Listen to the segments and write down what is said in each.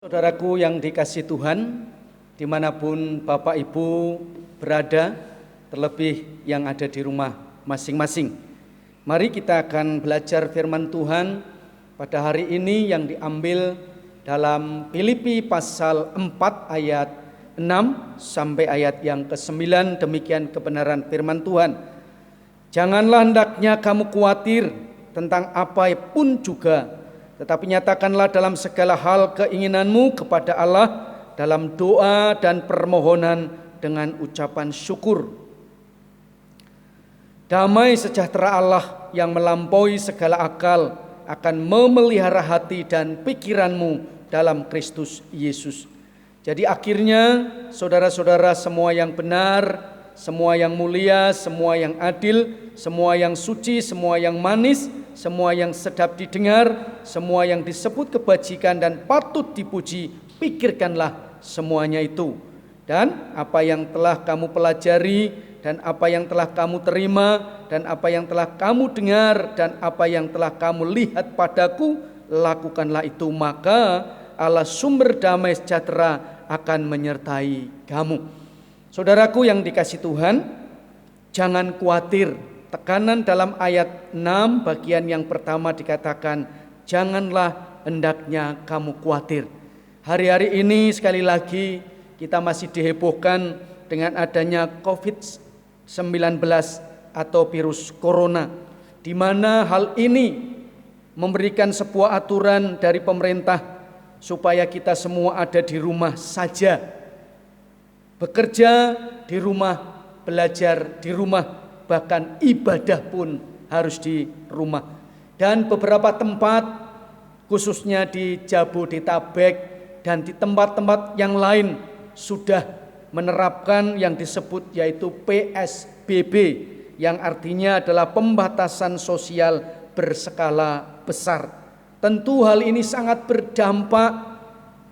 Saudaraku yang dikasihi Tuhan, dimanapun Bapak Ibu berada, terlebih yang ada di rumah masing-masing. Mari kita akan belajar firman Tuhan pada hari ini yang diambil dalam Filipi pasal 4 ayat 6 sampai ayat yang ke-9. Demikian kebenaran firman Tuhan. Janganlah hendaknya kamu khawatir tentang apa pun juga, tetapi nyatakanlah dalam segala hal keinginanmu kepada Allah dalam doa dan permohonan dengan ucapan syukur. Damai sejahtera Allah yang melampaui segala akal akan memelihara hati dan pikiranmu dalam Kristus Yesus. Jadi akhirnya saudara-saudara semua yang benar, semua yang mulia, semua yang adil, semua yang suci, semua yang manis, semua yang sedap didengar, semua yang disebut kebajikan dan patut dipuji, pikirkanlah semuanya itu. Dan apa yang telah kamu pelajari, dan apa yang telah kamu terima, dan apa yang telah kamu dengar, dan apa yang telah kamu lihat padaku, lakukanlah itu, maka Allah sumber damai sejahtera akan menyertai kamu. Saudaraku yang dikasihi Tuhan, jangan khawatir. Tekanan dalam ayat 6 bagian yang pertama dikatakan, janganlah hendaknya kamu khawatir. Hari-hari ini sekali lagi kita masih dihebohkan dengan adanya COVID-19 atau virus corona, di mana hal ini memberikan sebuah aturan dari pemerintah supaya kita semua ada di rumah saja. Bekerja di rumah, belajar di rumah, bahkan ibadah pun harus di rumah. Dan beberapa tempat, khususnya di Jabodetabek dan di tempat-tempat yang lain, sudah menerapkan yang disebut yaitu PSBB, yang artinya adalah pembatasan sosial berskala besar. Tentu hal ini sangat berdampak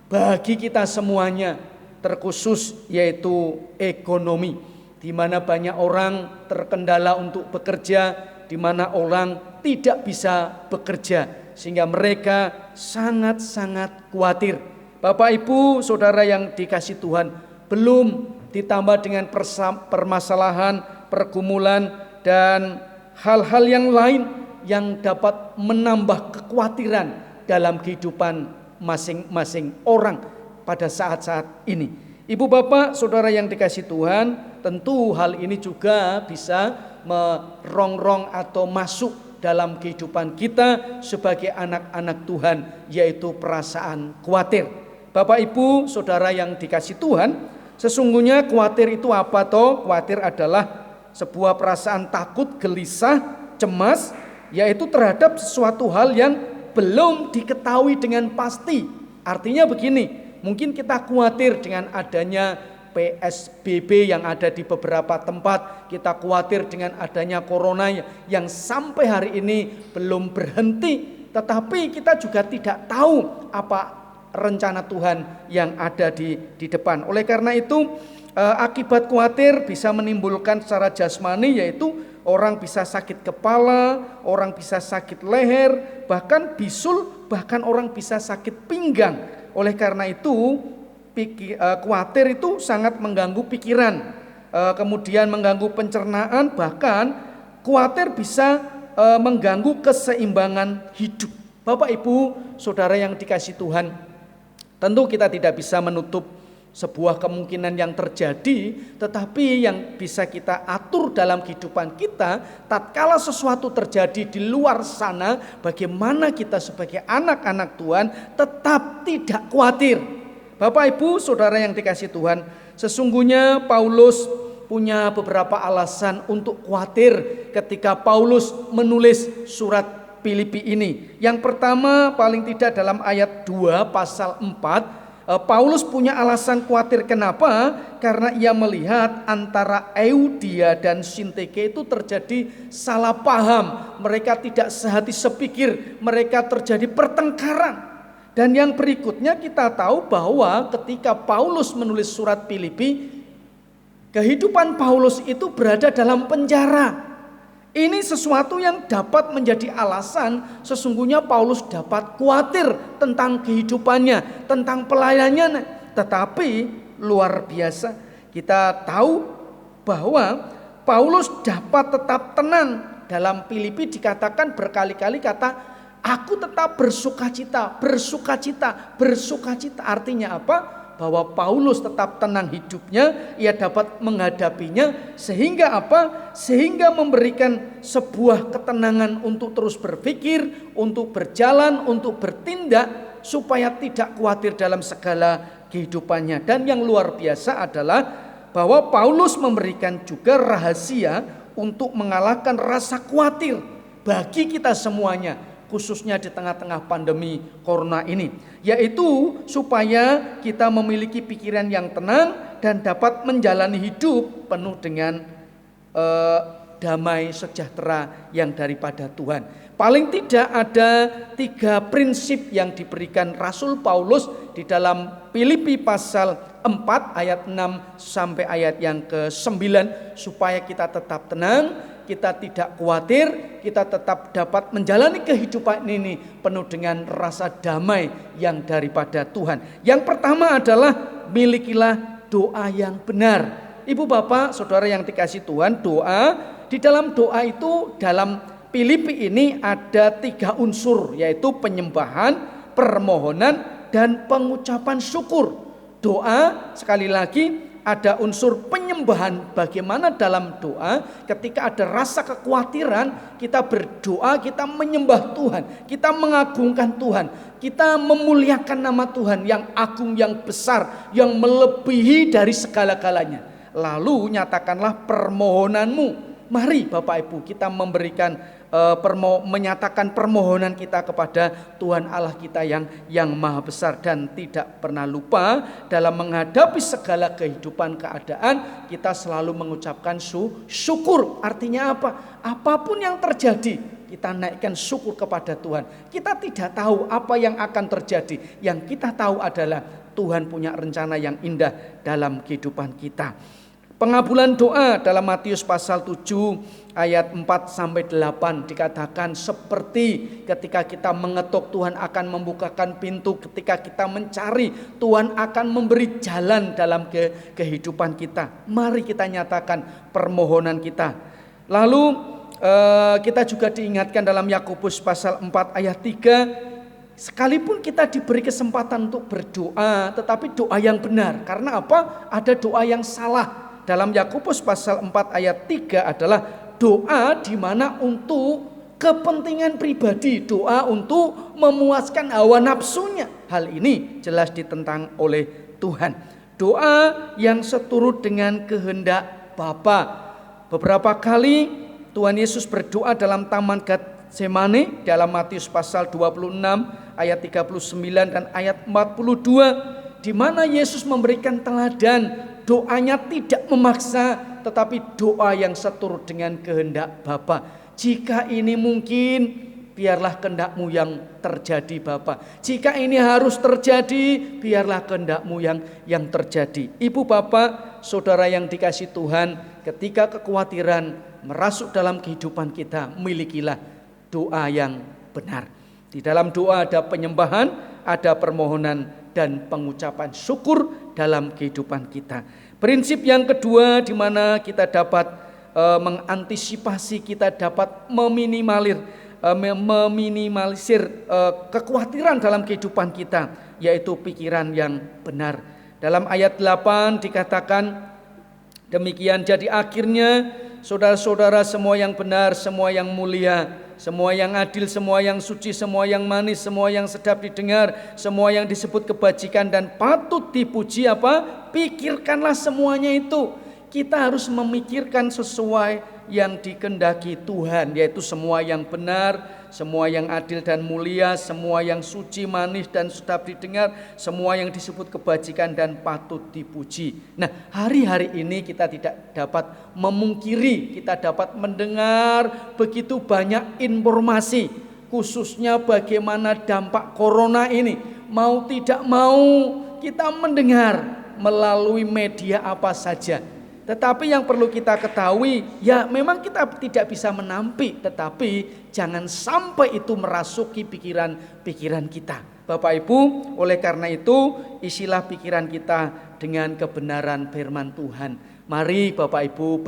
bagi kita semuanya, terkhusus yaitu ekonomi, di mana banyak orang terkendala untuk bekerja, di mana orang tidak bisa bekerja, sehingga mereka sangat-sangat khawatir. Bapak Ibu, saudara yang dikasihi Tuhan, belum ditambah dengan permasalahan, pergumulan, dan hal-hal yang lain yang dapat menambah kekhawatiran dalam kehidupan masing-masing orang pada saat-saat ini. Ibu bapak saudara yang dikasihi Tuhan, tentu hal ini juga bisa merongrong atau masuk dalam kehidupan kita sebagai anak-anak Tuhan, yaitu perasaan khawatir. Bapak ibu saudara yang dikasihi Tuhan, sesungguhnya khawatir itu apa toh? Khawatir adalah sebuah perasaan takut, gelisah, cemas, yaitu terhadap sesuatu hal yang belum diketahui dengan pasti. Artinya begini, mungkin kita khawatir dengan adanya PSBB yang ada di beberapa tempat, kita khawatir dengan adanya corona yang sampai hari ini belum berhenti, tetapi kita juga tidak tahu apa rencana Tuhan yang ada di depan. Oleh karena itu, akibat khawatir bisa menimbulkan secara jasmani, yaitu orang bisa sakit kepala, orang bisa sakit leher, bahkan bisul, bahkan orang bisa sakit pinggang. Oleh karena itu, khawatir itu sangat mengganggu pikiran, kemudian mengganggu pencernaan, bahkan khawatir bisa mengganggu keseimbangan hidup. Bapak Ibu, saudara yang dikasihi Tuhan, tentu kita tidak bisa menutup sebuah kemungkinan yang terjadi, tetapi yang bisa kita atur dalam kehidupan kita, tatkala sesuatu terjadi di luar sana, bagaimana kita sebagai anak-anak Tuhan tetap tidak khawatir. Bapak Ibu saudara yang dikasihi Tuhan, sesungguhnya Paulus punya beberapa alasan untuk khawatir ketika Paulus menulis surat Filipi ini. Yang pertama, paling tidak dalam ayat 2 pasal 4, Paulus punya alasan khawatir. Kenapa? Karena ia melihat antara Euodia dan Sintike itu terjadi salah paham. Mereka tidak sehati sepikir, mereka terjadi pertengkaran. Dan yang berikutnya kita tahu bahwa ketika Paulus menulis surat Filipi, kehidupan Paulus itu berada dalam penjara. Ini sesuatu yang dapat menjadi alasan sesungguhnya Paulus dapat khawatir tentang kehidupannya, tentang pelayanannya. Tetapi luar biasa, kita tahu bahwa Paulus dapat tetap tenang. Dalam Filipi dikatakan berkali-kali kata, aku tetap bersukacita, bersukacita, bersukacita. Artinya apa? Bahwa Paulus tetap tenang hidupnya, ia dapat menghadapinya, sehingga apa? Sehingga memberikan sebuah ketenangan untuk terus berpikir, untuk berjalan, untuk bertindak, supaya tidak khawatir dalam segala kehidupannya. Dan yang luar biasa adalah bahwa Paulus memberikan juga rahasia untuk mengalahkan rasa khawatir bagi kita semuanya, khususnya di tengah-tengah pandemi corona ini, yaitu supaya kita memiliki pikiran yang tenang dan dapat menjalani hidup penuh dengan damai sejahtera yang daripada Tuhan. Paling tidak ada 3 prinsip yang diberikan Rasul Paulus di dalam Filipi pasal 4 ayat 6 sampai ayat yang ke-9, supaya kita tetap tenang, kita tidak khawatir, kita tetap dapat menjalani kehidupan ini penuh dengan rasa damai yang daripada Tuhan. Yang pertama adalah milikilah doa yang benar. Ibu bapak saudara yang dikasih Tuhan, doa, di dalam doa itu dalam Filipi ini ada 3 unsur, yaitu penyembahan, permohonan, dan pengucapan syukur. Doa sekali lagi ada unsur penyembahan. Bagaimana dalam doa ketika ada rasa kekhawatiran, kita berdoa, kita menyembah Tuhan, kita mengagungkan Tuhan, kita memuliakan nama Tuhan yang agung, yang besar, yang melebihi dari segala-galanya. Lalu nyatakanlah permohonanmu. Mari Bapak Ibu kita memberikan menyatakan permohonan kita kepada Tuhan Allah kita yang maha besar, dan tidak pernah lupa dalam menghadapi segala kehidupan keadaan kita selalu mengucapkan syukur. Artinya apa? Apapun yang terjadi kita naikkan syukur kepada Tuhan. Kita tidak tahu apa yang akan terjadi. Yang kita tahu adalah Tuhan punya rencana yang indah dalam kehidupan kita. Pengabulan doa dalam Matius pasal 7 ayat 4 sampai 8 dikatakan seperti ketika kita mengetuk Tuhan akan membukakan pintu, ketika kita mencari Tuhan akan memberi jalan dalam kehidupan kita. Mari kita nyatakan permohonan kita. Lalu kita juga diingatkan dalam Yakobus pasal 4 ayat 3, sekalipun kita diberi kesempatan untuk berdoa, tetapi doa yang benar. Karena apa? Ada doa yang salah. Dalam Yakobus pasal 4 ayat 3 adalah doa di mana untuk kepentingan pribadi, doa untuk memuaskan hawa nafsunya. Hal ini jelas ditentang oleh Tuhan. Doa yang seturut dengan kehendak Bapa. Beberapa kali Tuhan Yesus berdoa dalam taman Getsemani dalam Matius pasal 26 ayat 39 dan ayat 42, di mana Yesus memberikan teladan. Doanya tidak memaksa, tetapi doa yang seturut dengan kehendak Bapa. Jika ini mungkin, biarlah kehendak-Mu yang terjadi Bapa. Jika ini harus terjadi, biarlah kehendak-Mu yang terjadi. Ibu bapak, saudara yang dikasih Tuhan, ketika kekhawatiran merasuk dalam kehidupan kita, milikilah doa yang benar. Di dalam doa ada penyembahan, ada permohonan, dan pengucapan syukur dalam kehidupan kita. Prinsip yang kedua di mana kita dapat mengantisipasi, kita dapat meminimalisir kekhawatiran dalam kehidupan kita, yaitu pikiran yang benar. Dalam ayat 8 dikatakan demikian, jadi akhirnya saudara-saudara, semua yang benar, semua yang mulia, semua yang adil, semua yang suci, semua yang manis, semua yang sedap didengar, semua yang disebut kebajikan dan patut dipuji, apa? Pikirkanlah semuanya itu. Kita harus memikirkan sesuai yang dikehendaki Tuhan, yaitu semua yang benar, semua yang adil dan mulia, semua yang suci, manis dan sedap didengar, semua yang disebut kebajikan dan patut dipuji. Nah, hari-hari ini kita tidak dapat memungkiri, kita dapat mendengar begitu banyak informasi, khususnya bagaimana dampak corona ini. Mau tidak mau kita mendengar melalui media apa saja. Tetapi yang perlu kita ketahui, ya memang kita tidak bisa menampik, tetapi jangan sampai itu merasuki pikiran kita. Bapak Ibu, oleh karena itu isilah pikiran kita dengan kebenaran firman Tuhan. Mari Bapak Ibu,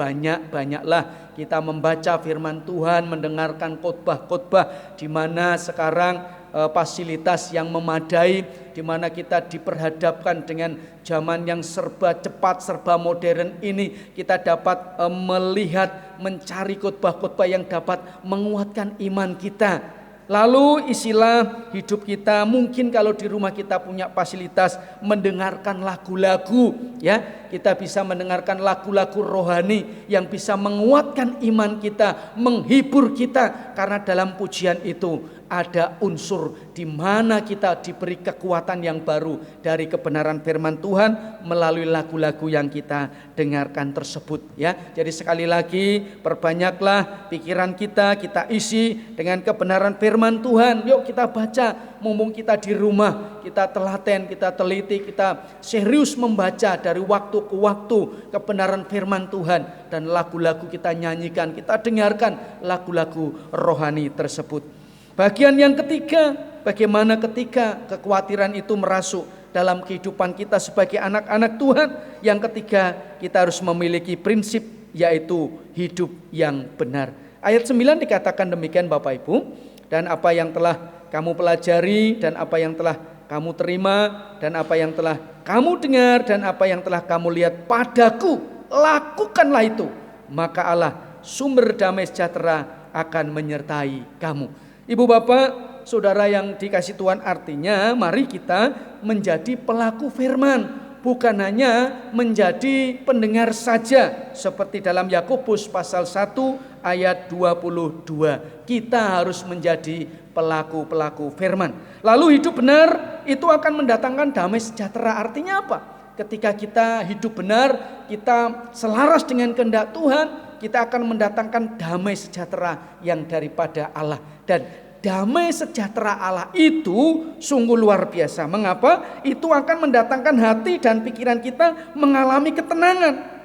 banyaklah kita membaca firman Tuhan, mendengarkan khotbah-khotbah di mana sekarang fasilitas yang memadai, di mana kita diperhadapkan dengan zaman yang serba cepat, serba modern ini, kita dapat melihat, mencari khotbah-khotbah yang dapat menguatkan iman kita. Lalu isilah hidup kita, mungkin kalau di rumah kita punya fasilitas mendengarkan lagu-lagu, ya, kita bisa mendengarkan lagu-lagu rohani yang bisa menguatkan iman kita, menghibur kita, karena dalam pujian itu ada unsur di mana kita diberi kekuatan yang baru dari kebenaran firman Tuhan melalui lagu-lagu yang kita dengarkan tersebut, ya. Jadi sekali lagi, perbanyaklah pikiran kita isi dengan kebenaran firman Tuhan. Yuk kita baca, mumpung kita di rumah, kita telaten, kita teliti, kita serius membaca dari waktu ke waktu kebenaran firman Tuhan, dan lagu-lagu kita nyanyikan, kita dengarkan lagu-lagu rohani tersebut. Bagian yang ketiga, bagaimana ketika kekhawatiran itu merasuk dalam kehidupan kita sebagai anak-anak Tuhan. Yang ketiga, kita harus memiliki prinsip, yaitu hidup yang benar. Ayat 9 dikatakan demikian Bapak Ibu, dan apa yang telah kamu pelajari, dan apa yang telah kamu terima, dan apa yang telah kamu dengar, dan apa yang telah kamu lihat padaku, lakukanlah itu, maka Allah sumber damai sejahtera akan menyertai kamu. Ibu bapak, saudara yang dikasih Tuhan, artinya mari kita menjadi pelaku firman, bukan hanya menjadi pendengar saja. Seperti dalam Yakobus pasal 1 ayat 22, kita harus menjadi pelaku firman. Lalu hidup benar itu akan mendatangkan damai sejahtera. Artinya apa? Ketika kita hidup benar, kita selaras dengan kehendak Tuhan, kita akan mendatangkan damai sejahtera yang daripada Allah. Dan damai sejahtera Allah itu sungguh luar biasa. Mengapa? Itu akan mendatangkan hati dan pikiran kita mengalami ketenangan.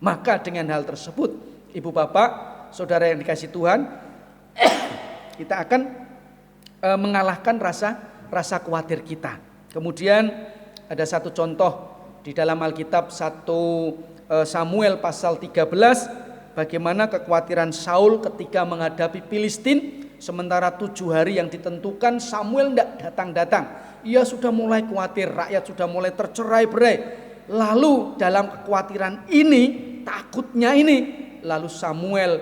Maka dengan hal tersebut, ibu bapak, saudara yang dikasih Tuhan, kita akan mengalahkan rasa khawatir kita. Kemudian ada satu contoh di dalam Alkitab, 1 Samuel pasal 13, bagaimana kekhawatiran Saul ketika menghadapi Filistin. Sementara 7 hari yang ditentukan, Samuel tidak datang-datang. Ia sudah mulai khawatir, rakyat sudah mulai tercerai-berai. Lalu dalam kekhawatiran ini, takutnya ini, lalu Samuel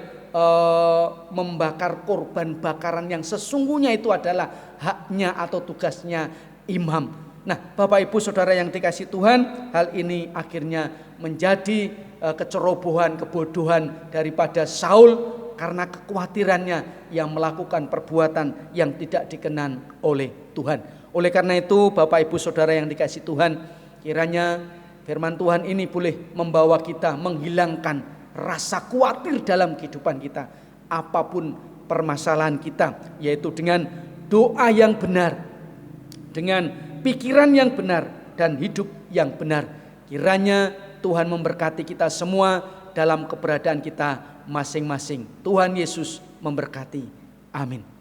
membakar korban bakaran yang sesungguhnya itu adalah haknya atau tugasnya imam. Nah, Bapak Ibu Saudara yang dikasih Tuhan, hal ini akhirnya menjadi kecerobohan, kebodohan daripada Saul karena kekhawatirannya yang melakukan perbuatan yang tidak dikenan oleh Tuhan. Oleh karena itu, Bapak Ibu Saudara yang dikasih Tuhan, kiranya firman Tuhan ini boleh membawa kita menghilangkan rasa khawatir dalam kehidupan kita, apapun permasalahan kita, yaitu dengan doa yang benar, dengan pikiran yang benar, dan hidup yang benar. Kiranya Tuhan memberkati kita semua dalam keberadaan kita masing-masing. Tuhan Yesus memberkati. Amin.